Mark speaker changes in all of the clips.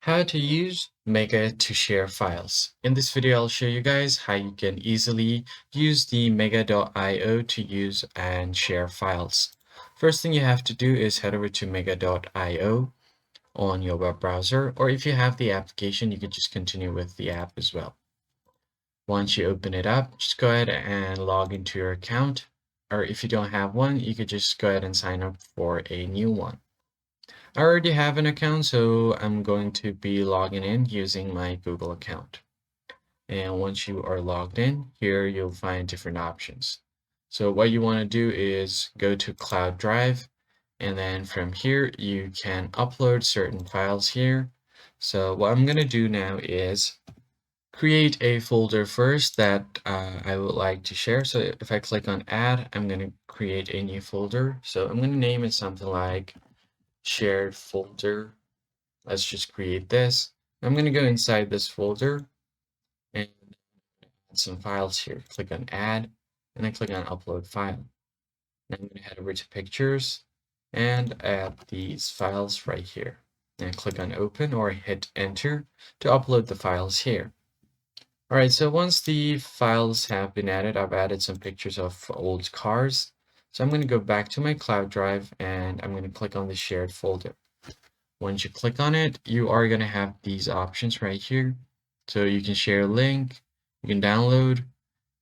Speaker 1: How to use Mega to share files. In this video, I'll show you guys how you can easily use the mega.io to use and share files. First thing you have to do is head over to mega.io on your web browser, or if you have the application, you can just continue with the app as well. Once you open it up, just go ahead and log into your account, or if you don't have one, you could just go ahead and sign up for a new one. I already have an account, so I'm going to be logging in using my Google account. And once you are logged in, here you'll find different options. So what you want to do is go to Cloud Drive, and then from here you can upload certain files here. So what I'm going to do now is create a folder first that I would like to share. So if I click on Add, I'm going to create a new folder. So I'm going to name it something like shared folder. Let's just create this. I'm going to go inside this folder and add some files here. Click on add and then click on upload file. Now I'm going to head over to pictures and add these files right here. And click on open or hit enter to upload the files here. All right, so once the files have been added, I've added some pictures of old cars. So I'm going to go back to my cloud drive and I'm going to click on the shared folder. Once you click on it, you are going to have these options right here. So you can share a link, you can download,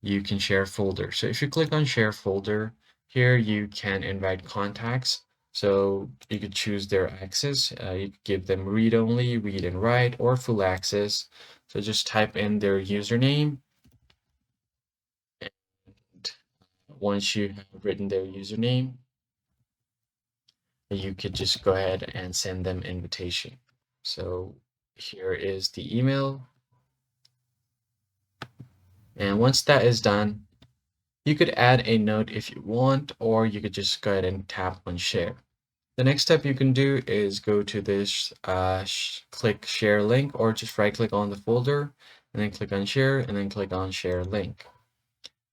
Speaker 1: you can share folder. So if you click on share folder, here you can invite contacts. So you could choose their access. You could give them read only, read and write, or full access. So just type in their username. And once you have written their username, you could just go ahead and send them invitation. So here is the email. And once that is done, you could add a note if you want, or you could just go ahead and tap on share. The next step you can do is go to this click share link, or just right click on the folder and then click on share and then click on share link.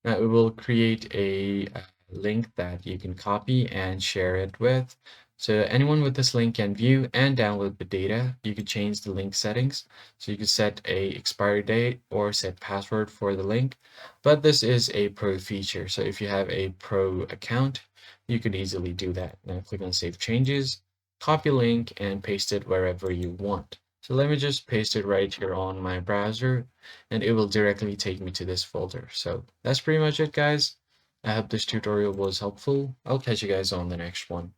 Speaker 1: Now it will create a link that you can copy and share it with. So anyone with this link can view and download the data. You could change the link settings. So you could set a expiry date or set password for the link. But this is a pro feature. So if you have a pro account, you could easily do that. Now click on Save Changes, copy link, and paste it wherever you want. So let me just paste it right here on my browser and it will directly take me to this folder. So that's pretty much it, guys. I hope this tutorial was helpful. I'll catch you guys on the next one.